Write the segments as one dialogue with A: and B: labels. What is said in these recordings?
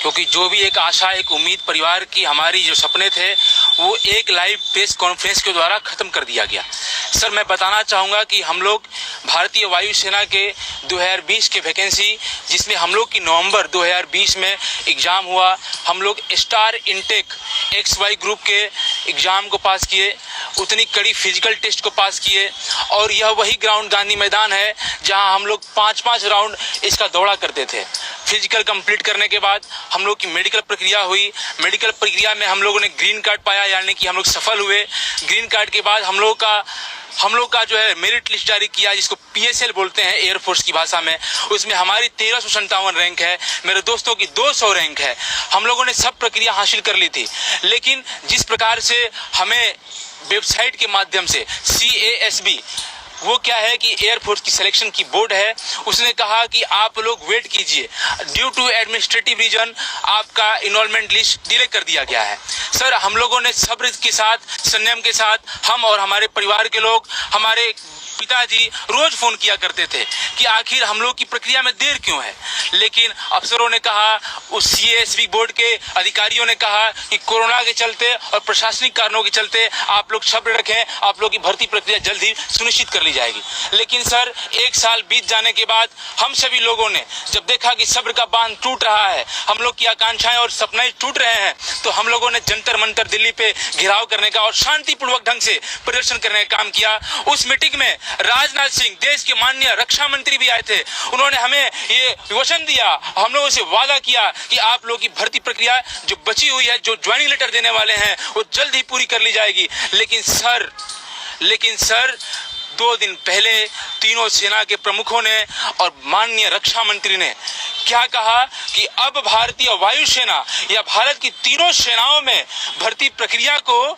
A: क्योंकि जो भी एक आशा, एक उम्मीद परिवार की, हमारी जो सपने थे, वो एक लाइव प्रेस कॉन्फ्रेंस के द्वारा ख़त्म कर दिया गया। सर, मैं बताना चाहूँगा कि हम लोग भारतीय वायुसेना के 2020 के वैकेंसी, जिसमें हम लोग की नवंबर 2020 में एग्ज़ाम हुआ, हम लोग स्टार इनटेक XY ग्रुप के एग्ज़ाम को पास किए, उतनी कड़ी फिजिकल टेस्ट को पास किए, और यह वही ग्राउंड गांधी मैदान है जहां हम लोग 5-5 राउंड इसका दौड़ा करते थे। फिजिकल कंप्लीट करने के बाद हम लोग की मेडिकल प्रक्रिया हुई। मेडिकल प्रक्रिया में हम लोगों ने ग्रीन कार्ड पाया, यानी कि हम लोग सफल हुए। ग्रीन कार्ड के बाद हम लोग का जो है मेरिट लिस्ट जारी किया, जिसको PSL बोलते हैं एयरफोर्स की भाषा में। उसमें हमारी 1357 रैंक है, मेरे दोस्तों की 200 रैंक है। हम लोगों ने सब प्रक्रिया हासिल कर ली थी, लेकिन जिस प्रकार से हमें वेबसाइट के माध्यम से CASB, वो क्या है कि एयरफोर्स की सिलेक्शन की बोर्ड है, उसने कहा कि आप लोग वेट कीजिए, ड्यू टू एडमिनिस्ट्रेटिव रीजन आपका इनरोलमेंट लिस्ट डिले कर दिया गया है। सर, हम लोगों ने सब्र के साथ, संयम के साथ, हम और हमारे परिवार के लोग, हमारे पिताजी रोज फोन किया करते थे कि आखिर हम लोग की प्रक्रिया में देर क्यों है। लेकिन अफसरों ने कहा, उस CASB बोर्ड के अधिकारियों ने कहा कि कोरोना के चलते और प्रशासनिक कारणों के चलते आप लोग सब्र रखें, आप लोग की भर्ती प्रक्रिया जल्द ही सुनिश्चित कर ली जाएगी। लेकिन सर, 1 साल बीत जाने के बाद हम सभी लोगों ने जब देखा कि सब्र का बांध टूट रहा है, हम लोग की आकांक्षाएं और सपने टूट रहे हैं, तो हम लोगों ने जंतर मंतर दिल्ली पे घेराव करने का और शांतिपूर्वक ढंग से प्रदर्शन करने का काम किया। उस मीटिंग में राजनाथ सिंह, देश के माननीय रक्षा मंत्री भी आए थे। उन्होंने हमें ये वचन दिया, हम लोगों से वादा किया कि आप लोगों की भर्ती प्रक्रिया जो बची हुई है, जो ज्वाइनिंग लेटर देने वाले हैं, वो जल्द ही पूरी कर ली जाएगी। लेकिन सर 2 दिन पहले तीनों सेना के प्रमुखों ने और माननीय रक्षा मंत्री ने क्या कहा कि अब भारतीय वायुसेना या भारत की तीनों सेनाओं में भर्ती प्रक्रिया को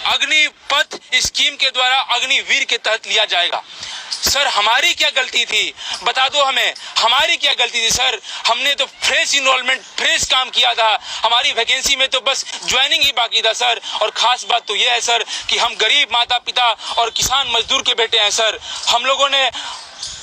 A: अग्निपथ स्कीम के द्वारा अग्निवीर के तहत लिया जाएगा। सर, हमारी क्या गलती थी, बता दो हमें, हमारी क्या गलती थी सर? हमने तो फ्रेश इनरोलमेंट, फ्रेश काम किया था, हमारी वैकेंसी में तो बस ज्वाइनिंग ही बाकी था सर। और खास बात तो यह है सर कि हम गरीब माता पिता और किसान मजदूर के बेटे हैं सर। हम लोगों ने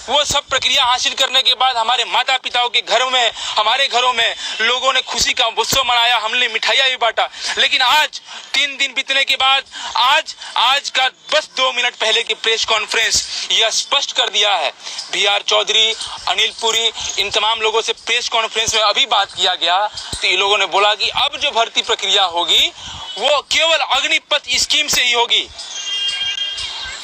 A: वो सब प्रक्रिया हासिल करने के बाद हमारे माता पिताओं के घरों में, हमारे घरों में लोगों ने खुशी का उत्सव मनाया, हमने मिठाइयाँ भी बांटा। लेकिन आज 3 दिन बीतने के बाद आज का बस 2 मिनट पहले की प्रेस कॉन्फ्रेंस यह स्पष्ट कर दिया है। BR चौधरी, अनिल पुरी, इन तमाम लोगों से प्रेस कॉन्फ्रेंस में अभी बात किया गया, तो ये लोगों ने बोला कि अब जो भर्ती प्रक्रिया होगी वो केवल अग्निपथ स्कीम से ही होगी।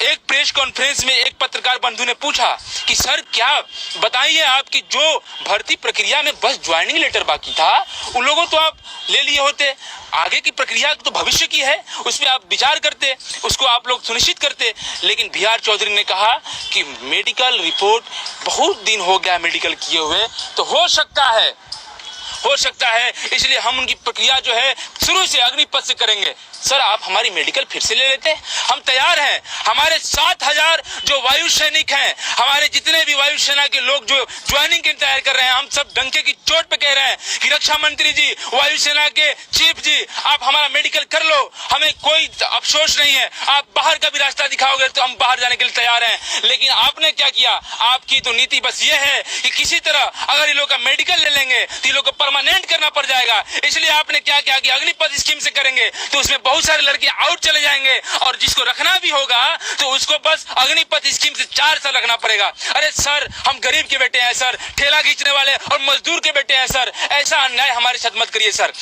A: एक प्रेस कॉन्फ्रेंस में एक पत्रकार बंधु ने पूछा कि सर, क्या बताइए आपकी जो भर्ती प्रक्रिया में बस ज्वाइनिंग लेटर बाकी था, उन लोगों तो आप ले लिए होते, आगे की प्रक्रिया तो भविष्य की है, उसमें आप विचार करते, उसको आप लोग सुनिश्चित करते। लेकिन BR चौधरी ने कहा कि मेडिकल रिपोर्ट बहुत दिन हो गया मेडिकल किए हुए, तो हो सकता है, इसलिए हम उनकी प्रक्रिया जो है शुरू से अग्निपथ से करेंगे। सर, आप हमारी मेडिकल फिर से ले लेते, हम तैयार हैं। हमारे 7000 जो वायु सैनिक हैं, हमारे जितने भी वायुसेना के लोग जो ज्वाइनिंग के तैयार कर रहे हैं, हम सब डंके की चोट पे कह रहे हैं कि रक्षा मंत्री जी, वायुसेना के चीफ जी, आप हमारा मेडिकल कर लो, हमें कोई अफसोस नहीं है। आप बाहर का भी रास्ता दिखाओगे तो हम बाहर जाने के लिए तैयार हैं। लेकिन आपने क्या किया, आपकी तो नीति बस ये है कि किसी तरह अगर ये लोग का मेडिकल ले लेंगे तो ये लोग को परमानेंट करना पड़ जाएगा। इसलिए आपने क्या किया कि अग्निपथ स्कीम से करेंगे तो उसमें बहुत सारे लड़के आउट चले जाएंगे, और जिसको रखना भी होगा तो उसको बस अग्निपथ स्कीम से 4 साल रखना पड़ेगा। अरे सर, हम गरीब के बेटे हैं सर, ठेला खींचने वाले और मजदूर के बेटे हैं सर, ऐसा अन्याय हमारे साथ मत करिए सर।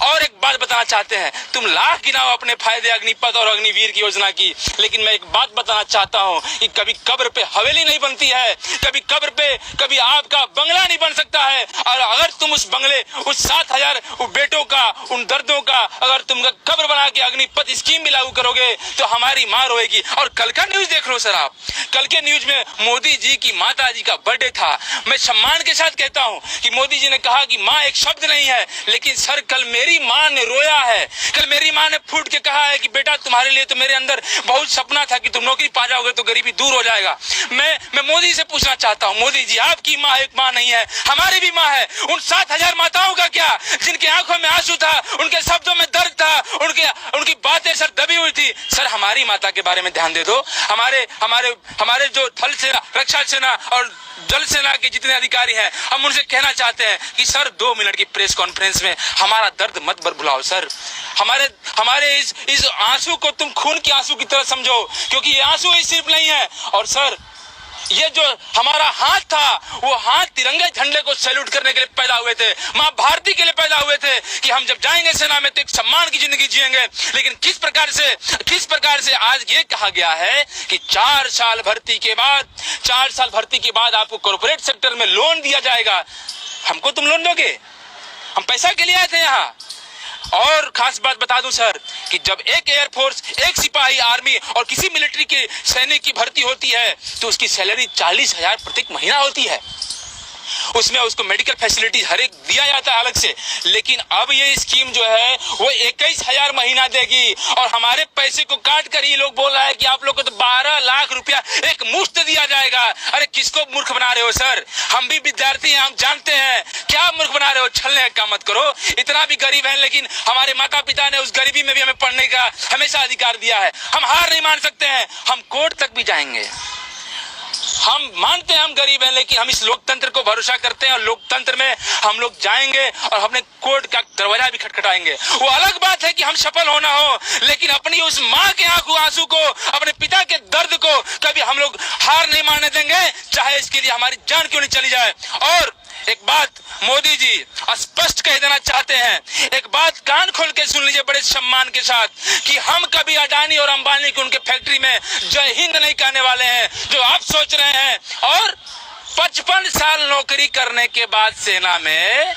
A: और एक बात बताना चाहते हैं, तुम लाख गिनाओ अपने फायदे अग्निपथ और अग्निवीर की योजना की, लेकिन मैं एक बात बताना चाहता हूं कि कभी कब्र पे हवेली नहीं बनती है, कभी कब्र पे कभी आपका बंगला नहीं बन सकता है। और अगर तुम उस बंगले, उस 7000 बेटों का, उन दर्दों का अगर तुम कब्र बना के अग्निपथ स्कीम भी लागू करोगे तो हमारी मां रोएगी। और कल का न्यूज देख लो सर, आप कल के न्यूज में मोदी जी की माता जी का बर्थडे था। मैं सम्मान के साथ कहता हूं कि मोदी जी ने कहा कि मां एक शब्द नहीं है, लेकिन सर कल मेरी मां ने रोया है, कल मेरी मां ने फूट के कहा है कि बेटा तुम्हारे लिए तो मेरे अंदर बहुत सपना था कि तुम नौकरी पा जाओगे तो गरीबी दूर हो जाएगा। मैं मोदी से पूछना चाहता हूं, मोदी जी आपकी मां एक मां नहीं है, हमारी भी मां है। उन 7000 माताओं का क्या, जिनके आंखों में आंसू था, उनके शब्दों में दर्द था, उनकी बातें सर दबी हुई थी, थी, सर हमारी माता के बारे में ध्यान दे दो। हमारे हमारे हमारे जो थल सेना, रक्षा सेना और जल सेना के जितने अधिकारी हैं, हम उनसे कहना चाहते हैं कि सर 2 मिनट की प्रेस कॉन्फ्रेंस में हमारा दर्द मत भुलाओ सर। हमारे इस आंसू को तुम खून के आंसू की तरह समझो, क्योंकि ये आंसू ही सिर्फ नहीं है। और सर ये जो हमारा हाथ था, वो हाथ तिरंगे झंडे को सैल्यूट करने के लिए पैदा हुए थे, माँ भारती के लिए पैदा हुए थे कि हम जब जाएंगे सेना में तो एक सम्मान की जिंदगी जिएंगे। लेकिन किस प्रकार से आज ये कहा गया है कि 4 साल भर्ती के बाद आपको कॉर्पोरेट सेक्टर में लोन दिया जाएगा। हमको तुम लोन दोगे? हम पैसा के लिए आए थे यहाँ। और खास बात बता दूं सर कि जब एक एयरफोर्स, एक सिपाही, आर्मी और किसी मिलिट्री के सैनिक की भर्ती होती है तो उसकी सैलरी 40,000 प्रति महीना होती है। उसमें उसको मेडिकल फैसिलिटी हर एक दिया जाता है अलग से। लेकिन अब ये स्कीम जो है वो 21,000 महीना देगी और हमारे पैसे को काट कर ये लोग बोल रहा है कि आप लोग को तो 12 लाख रुपया एक मुश्त दिया जाएगा। अरे किसको मूर्ख बना रहे हो सर? हम भी विद्यार्थी हैं, हम जानते हैं। क्या मूर्ख बना रहे हो? छलने का काम मत करो। इतना भी गरीब है, लेकिन हमारे माता पिता ने उस गरीबी में भी हमें पढ़ने का हमेशा अधिकार दिया है। हम हार नहीं मान सकते हैं, हम कोर्ट तक भी जाएंगे। हम मानते हैं हम गरीब हैं, लेकिन हम इस लोकतंत्र को भरोसा करते हैं और लोकतंत्र में हम लोग जाएंगे और हमने कोर्ट का दरवाजा भी खटखटाएंगे। वो अलग बात है कि हम सफल होना हो, लेकिन अपनी उस माँ के आंसू को, अपने पिता के दर्द को कभी हम लोग हार नहीं मानने देंगे, चाहे इसके लिए हमारी जान क्यों नहीं चली जाए। और एक बात मोदी जी स्पष्ट कह देना चाहते हैं, एक बात कान खोल के सुन लीजिए बड़े सम्मान के साथ, कि हम कभी अडानी और अंबानी की उनके फैक्ट्री में जय हिंद नहीं कहने वाले हैं जो आप सोच रहे हैं। और 55 साल नौकरी करने के बाद सेना में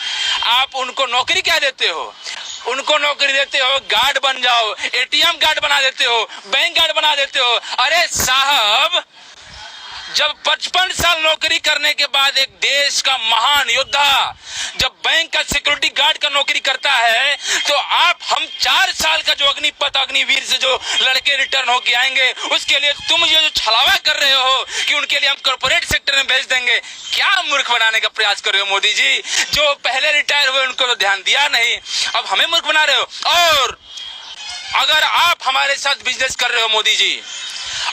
A: आप उनको नौकरी क्या देते हो? उनको नौकरी देते हो गार्ड बन जाओ, एटीएम गार्ड बना देते हो, बैंक गार्ड बना देते हो। अरे साहब, जब 55 साल नौकरी करने के बाद एक देश का महान योद्धा जब बैंक का सिक्योरिटी गार्ड का नौकरी करता है, तो हम 4 साल का जो अग्निपथ, अग्निवीर से जो लड़के रिटर्न होके आएंगे, उसके लिए तुम ये जो छलावा कर रहे हो कि उनके लिए हम कॉर्पोरेट सेक्टर में भेज देंगे, क्या मूर्ख बनाने का प्रयास कर रहे हो मोदी जी? जो पहले रिटायर हुए उनको तो ध्यान दिया नहीं, अब हमें मूर्ख बना रहे हो। और अगर आप हमारे साथ बिजनेस कर रहे हो मोदी जी,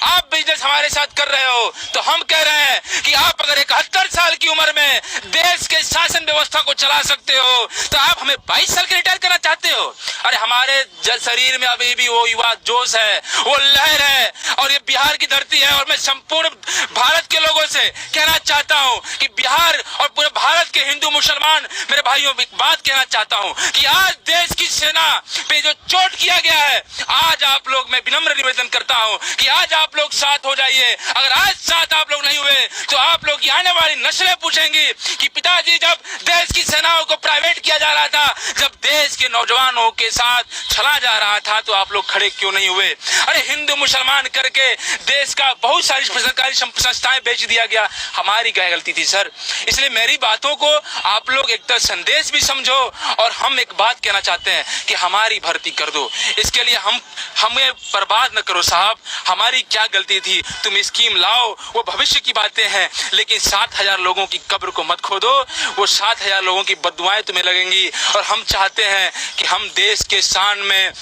A: आप बिजनेस हमारे साथ कर रहे हो, तो हम कह रहे हैं कि आप अगर 71 साल की उम्र में देश के शासन व्यवस्था को चला सकते हो, तो आप हमें 22 साल के रिटायर करना चाहते हो? अरे हमारे शरीर में अभी भी वो युवा जोश है, वो लहर है, और ये बिहार की धरती है। और मैं संपूर्ण भारत के लोगों से कहना चाहता हूं कि बिहार और पूरे भारत के हिंदू मुसलमान मेरे भाइयों, एक बात कहना चाहता हूं कि आज देश की सेना पे जो चोट किया गया है, आज आप लोग, मैं विनम्र निवेदन करता हूं कि आज आप लोग साथ हो जाइए। अगर आज साथ आप लोग नहीं हुए तो आप लोग की आने वाली नस्लें पूछेंगी कि पिताजी जब देश की सेनाओं को प्राइवेट किया जा रहा था, जब देश के नौजवानों के साथ चला जा रहा था, तो आप लोग खड़े क्यों नहीं हुए? अरे हिंदू मुसलमान करके देश का बहुत सारी सरकारी संस्थाएं बेच दिया गया, हमारी क्या गलती थी सर? इसलिए मेरी बातों को आप लोग एक तरह संदेश भी समझो। और हम एक बात कहना चाहते हैं कि हमारी भर्ती कर दो, इसके लिए हमें बर्बाद न करो साहब। हमारी क्या गलती थी? तुम स्कीम लाओ, वो भविष्य की बातें हैं, लेकिन 7,000 लोगों की कब्र को मत खोदो, वो 7,000 लोगों की बददुआएं तुम्हें लगेंगी। और हम चाहते हैं कि हम देश के शान में,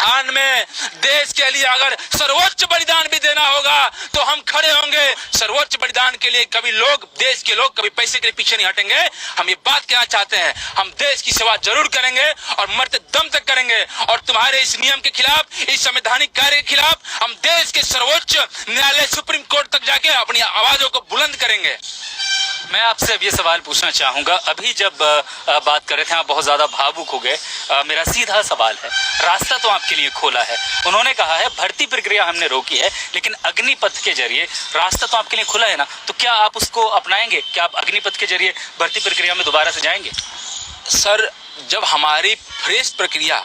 A: आन में, देश के लिए अगर सर्वोच्च बलिदान भी देना होगा तो हम खड़े होंगे। सर्वोच्च बलिदान के लिए कभी लोग, देश के लोग कभी पैसे के लिए पीछे नहीं हटेंगे। हम ये बात कहना चाहते हैं, हम देश की सेवा जरूर करेंगे और मरते दम तक करेंगे। और तुम्हारे इस नियम के खिलाफ, इस संवैधानिक कार्य के खिलाफ हम देश के सर्वोच्च न्यायालय सुप्रीम कोर्ट तक जाके अपनी आवाजों को बुलंद करेंगे।
B: मैं आपसे अब ये सवाल पूछना चाहूँगा, अभी जब बात कर रहे थे आप बहुत ज़्यादा भावुक हो गए। मेरा सीधा सवाल है, रास्ता तो आपके लिए खोला है, उन्होंने कहा है भर्ती प्रक्रिया हमने रोकी है, लेकिन अग्निपथ के जरिए रास्ता तो आपके लिए खुला है ना, तो क्या आप उसको अपनाएंगे? क्या आप अग्निपथ के जरिए भर्ती प्रक्रिया में दोबारा से जाएंगे?
A: सर, जब हमारी फ्रेश प्रक्रिया,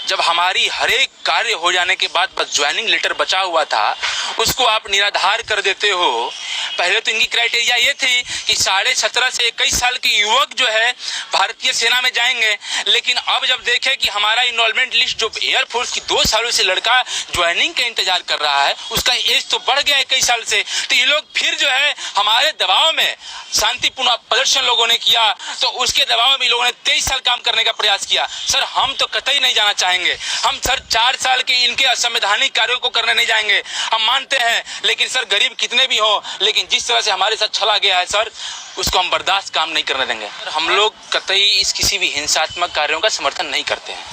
A: जब हमारी हर एक कार्य हो जाने के बाद बस ज्वाइनिंग लेटर बचा हुआ था, उसको आप निराधार कर देते हो। पहले तो इनकी क्राइटेरिया ये थी कि 17.5 से 21 साल के युवक जो है भारतीय सेना में जाएंगे, लेकिन अब जब देखें कि हमारा इनरोलमेंट लिस्ट जो एयरफोर्स की 2 सालों से लड़का ज्वाइनिंग का इंतजार कर रहा है, उसका एज तो बढ़ गया है कई साल से, तो ये लोग फिर जो है हमारे दबाव में शांतिपूर्ण प्रदर्शन लोगों ने किया, तो उसके दबाव में लोगों ने 23 साल काम करने का प्रयास किया। सर हम तो कतई नहीं जाना चाहेंगे, हम सर 4 साल के इनके असंवैधानिक कार्यों को करने नहीं जाएंगे, हम मानते हैं, लेकिन सर गरीब कितने भी हो, लेकिन जिस तरह से हमारे साथ छला गया है सर, उसको हम बर्दाश्त काम नहीं करने देंगे। हम लोग कतई इस किसी भी हिंसात्मक कार्यों का समर्थन नहीं करते हैं।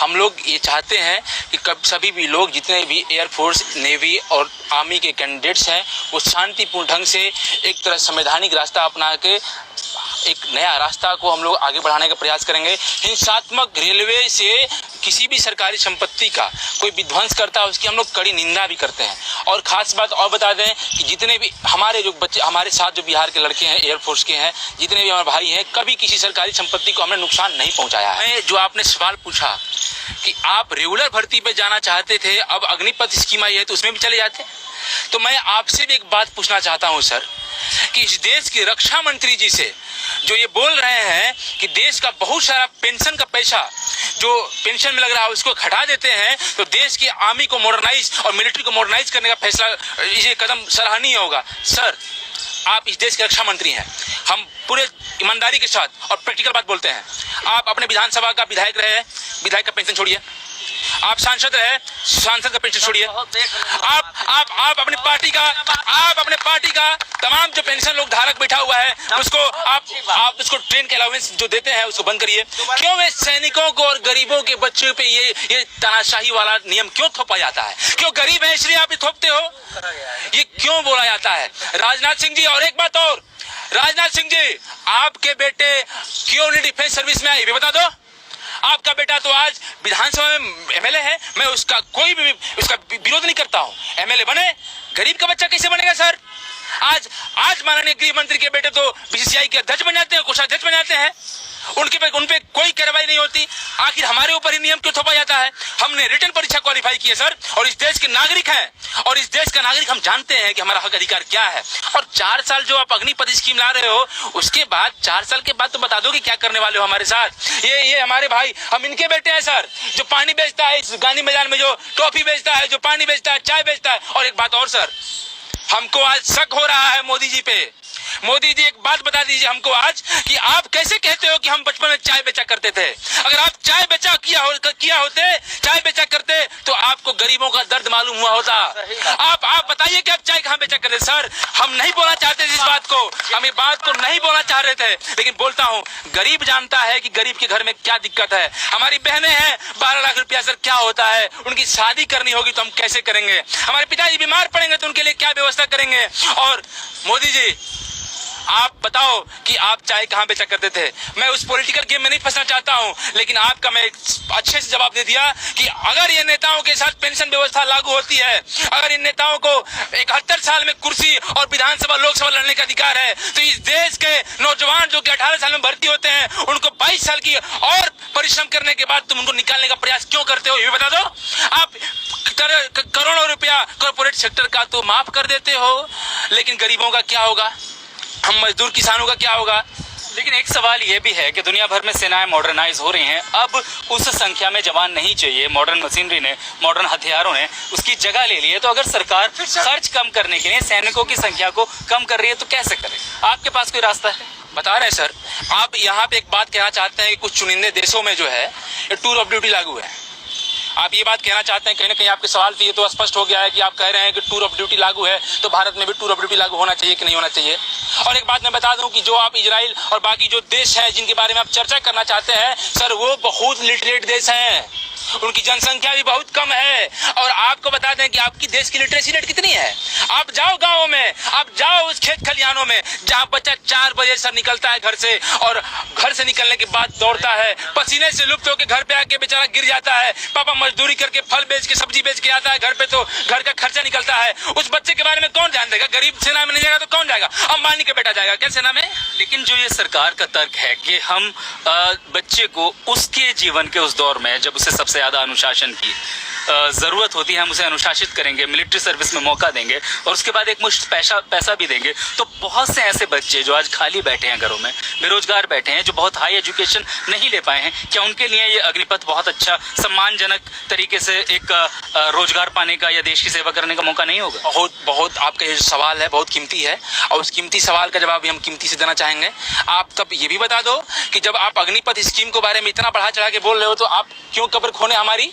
A: हम लोग ये चाहते हैं कि कब सभी भी लोग, जितने भी एयरफोर्स, नेवी और आर्मी के कैंडिडेट्स हैं, वो शांतिपूर्ण ढंग से एक तरह संवैधानिक रास्ता अपना के एक नया रास्ता को हम लोग आगे बढ़ाने का प्रयास करेंगे। हिंसात्मक रेलवे से किसी भी सरकारी संपत्ति का कोई विध्वंस करता है, उसकी हम लोग कड़ी निंदा भी करते हैं। और खास बात और बता दें कि जितने भी हमारे जो बच्चे, हमारे साथ जो बिहार के लड़के हैं, एयरफोर्स के हैं, जितने भी हमारे भाई हैं, कभी किसी सरकारी संपत्ति को हमने नुकसान नहीं पहुंचाया है। जो आपने सवाल पूछा कि आप रेगुलर भर्ती पे जाना चाहते थे, अब अग्निपथ स्कीम आई है तो उसमें भी चले जाते, तो मैं आपसे भी एक बात पूछना चाहता हूं सर, कि इस देश के रक्षा मंत्री जी से जो ये बोल रहे हैं कि देश का बहुत सारा पेंशन का पैसा जो पेंशन में लग रहा है उसको हटा देते हैं, तो देश की आर्मी को मॉडर्नाइज और मिलिट्री को मॉडर्नाइज करने का फैसला, ये कदम सराहनीय होगा। सर आप इस देश के रक्षा मंत्री हैं, हम पूरे ईमानदारी के साथ और प्रैक्टिकल बात बोलते हैं, आप अपने विधानसभा का विधायक रहे, विधायक का पेंशन छोड़िए, आप सांसद रहे, सांसद का पेंशन छोड़िए, आप अपनी पार्टी का तमाम जो पेंशन लोग धारक बैठा हुआ है उसको आप उसको ट्रेन के अलाउंस जो देते हैं उसको बंद करिए। क्यों वे सैनिकों को और गरीबों के बच्चों पे ये तानाशाही वाला नियम क्यों थोपा जाता है? क्यों गरीब है इसलिए आप ये थोपते हो? ये क्यों बोला जाता है? राजनाथ सिंह जी, और एक बात और, राजनाथ सिंह जी, आपके बेटे क्यों नहीं डिफेंस सर्विस में आए, ये बता दो। आपका बेटा तो आज विधानसभा में एमएलए है, मैं उसका कोई भी उसका विरोध नहीं करता हूं, एमएलए बने, गरीब का बच्चा कैसे बनेगा सर? आज माननीय गृह मंत्री के बेटे तो बीसीसीआई के अध्यक्ष बन जाते हैं, कोषाध्यक्ष बन जाते हैं, उन पे कोई कार्रवाई नहीं होती। आखिर हमारे ऊपर ही नियम क्यों थोपा जाता है? हमने रिटन परीक्षा क्वालिफाई की है सर, और इस देश के नागरिक हैं, और इस देश का नागरिक हम जानते हैं कि हमारा हक अधिकार क्या है। और 4 साल जो आप अग्निपथ स्कीम ला रहे हो, उसके बाद 4 साल के बाद तो बता दो कि क्या करने वाले हो हमारे साथ। ये हमारे भाई, हम इनके बेटे हैं सर, जो पानी बेचता है इस गांधी मैदान में, जो टॉफी बेचता है, जो पानी बेचता है, चाय बेचता है। और एक बात और सर, हमको आज शक हो रहा है मोदी जी पे। मोदी जी एक बात बता दीजिए हमको आज, कि आप कैसे कहते हो कि हम बचपन में चाय बेचा करते थे? अगर आप चाय बेचा किया होते, चाय बेचा करते, तो आपको गरीबों का दर्द मालूम हुआ होता। आप बताइए कि आप चाय कहाँ बेचा करते? सर हम नहीं बोलना चाहते इस बात को, हम ये बात को नहीं बोलना चाह रहे थे, लेकिन बोलता हूँ, गरीब जानता है कि गरीब के घर में क्या दिक्कत है। हमारी बहनें हैं, 12 लाख रुपया सर क्या होता है, उनकी शादी करनी होगी तो हम कैसे करेंगे? हमारे पिताजी बीमार पड़ेंगे तो उनके लिए क्या व्यवस्था करेंगे? और मोदी जी आप बताओ कि आप चाय कहाँ बेचा करते थे? मैं उस पॉलिटिकल गेम में नहीं फंसना चाहता हूं, लेकिन आपका मैं अच्छे से जवाब दे दिया कि अगर ये नेताओं के साथ पेंशन व्यवस्था लागू होती है, अगर इन नेताओं को 71 साल में कुर्सी और विधानसभा लोकसभा लड़ने का अधिकार है, तो इस देश के नौजवान जो कि 18 साल में भर्ती होते हैं, उनको 22 साल की और परिश्रम करने के बाद तुम उनको निकालने का प्रयास क्यों करते हो, ये बता दो। आप करोड़ों रुपया कॉर्पोरेट सेक्टर का तो माफ कर देते हो, लेकिन गरीबों का क्या होगा? हम मजदूर किसानों का क्या होगा?
B: लेकिन एक सवाल ये भी है कि दुनिया भर में सेनाएं मॉडर्नाइज हो रही हैं, अब उस संख्या में जवान नहीं चाहिए, मॉडर्न मशीनरी ने, मॉडर्न हथियारों ने उसकी जगह ले ली है। तो अगर सरकार खर्च कम करने के लिए सैनिकों की संख्या को कम कर रही है तो कैसे करे? आपके पास कोई रास्ता है?
A: बता रहे हैं सर, आप यहाँ पे एक बात कहना चाहते हैं कि कुछ चुनिंदे देशों में जो है ये टूर ऑफ ड्यूटी लागू है। आप ये बात कहना चाहते हैं, कहीं ना कहीं आपके सवाल से ये तो स्पष्ट हो गया है कि आप कह रहे हैं कि टूर ऑफ ड्यूटी लागू है, तो भारत में भी टूर ऑफ ड्यूटी लागू होना चाहिए कि नहीं होना चाहिए? और एक बात मैं बता दूं कि जो आप इजराइल और बाकी जो देश हैं जिनके बारे में आप चर्चा करना चाहते हैं सर, वो बहुत लिटरेट देश हैं, उनकी जनसंख्या भी बहुत कम है। और आपको बता दें कि आपकी देश की लिटरेसी रेट कितनी है। आप जाओ गाँव में, आप जाओ उस खेत खलिहानों में जहाँ बच्चा 4 बजे से निकलता है घर से, और घर से निकलने के बाद दौड़ता है, पसीने से लुप्त होकर घर पे आके बेचारा गिर जाता है, पापा मजदूरी करके फल बेच के सब्जी बेच के आता है घर पे, तो घर का खर्चा निकलता है। उस बच्चे के बारे में कौन ध्यान देगा? गरीब सेना में नहीं जाएगा तो कौन जाएगा? अंबानी का बेटा जाएगा क्या सेना में?
B: लेकिन जो ये सरकार का तर्क है कि हम बच्चे को उसके जीवन के उस दौर में जब उसे सबसे ज्यादा अनुशासन की ज़रूरत होती है हम उसे अनुशासित करेंगे, मिलिट्री सर्विस में मौका देंगे और उसके बाद एक मुश्त पैसा भी देंगे, तो बहुत से ऐसे बच्चे जो आज खाली बैठे हैं घरों में, बेरोजगार बैठे हैं, जो बहुत हाई एजुकेशन नहीं ले पाए हैं, क्या उनके लिए ये अग्निपथ बहुत अच्छा सम्मानजनक तरीके से एक रोजगार पाने का या देश की सेवा करने का मौका नहीं होगा?
A: बहुत आपका ये जो सवाल है बहुत कीमती है और उस कीमती सवाल का जवाब भी हम कीमती से देना चाहेंगे। आप तब ये भी बता दो कि जब आप अग्निपथ स्कीम के बारे में इतना बढ़ा चढ़ा के बोल रहे हो तो आप क्यों कब्र खोने हमारी?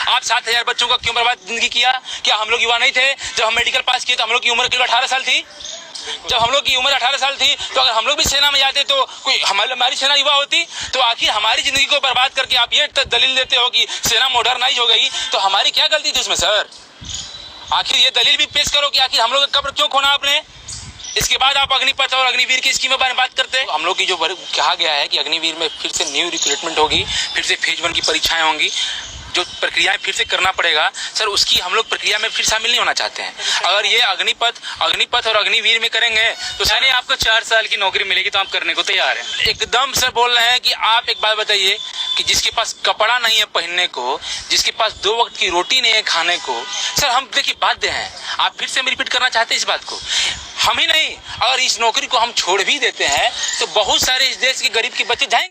A: आप 7,000 बच्चों का क्यों बर्बाद जिंदगी किया? क्या हम लोग युवा नहीं थे? जब हम मेडिकल पास किए तो हम लोग की उम्र केवल 18 साल थी। जब हम लोग की उम्र 18 साल थी तो अगर हम लोग भी सेना में जाते तो कोई हमारी सेना युवा होती? तो आखिर हमारी जिंदगी को बर्बाद करके आप ये दलील देते हो कि सेना मॉडर्नाइज हो गई, तो हमारी क्या गलती थी उसमें सर? आखिर ये दलील भी पेश करो कि आखिर हम लोग का कब्र क्यों खोना आपने? इसके बाद आप अग्निपथ और अग्निवीर की स्कीम के बारे में बात करते हैं। हम लोग की जो कहा गया है कि अग्निवीर में फिर से न्यू रिक्रूटमेंट होगी, फिर से फेज 1 की परीक्षाएं होंगी, जो प्रक्रियाएं फिर से करना पड़ेगा सर, उसकी हम लोग प्रक्रिया में फिर शामिल नहीं होना चाहते हैं। अगर ये अग्निपथ और अग्निवीर में करेंगे तो
B: यानी आपको 4 साल की नौकरी मिलेगी तो आप करने को तैयार हैं?
A: एकदम सर बोल रहे हैं कि आप एक बात बताइए कि जिसके पास कपड़ा नहीं है पहनने को, जिसके पास 2 वक्त की रोटी नहीं है खाने को, सर हम देखिए बाध्य हैं। आप फिर से रिपीट करना चाहते हैं इस बात को? हम ही नहीं, अगर इस नौकरी को हम छोड़ भी देते हैं तो बहुत सारे इस देश के गरीब के बच्चे जाएंगे।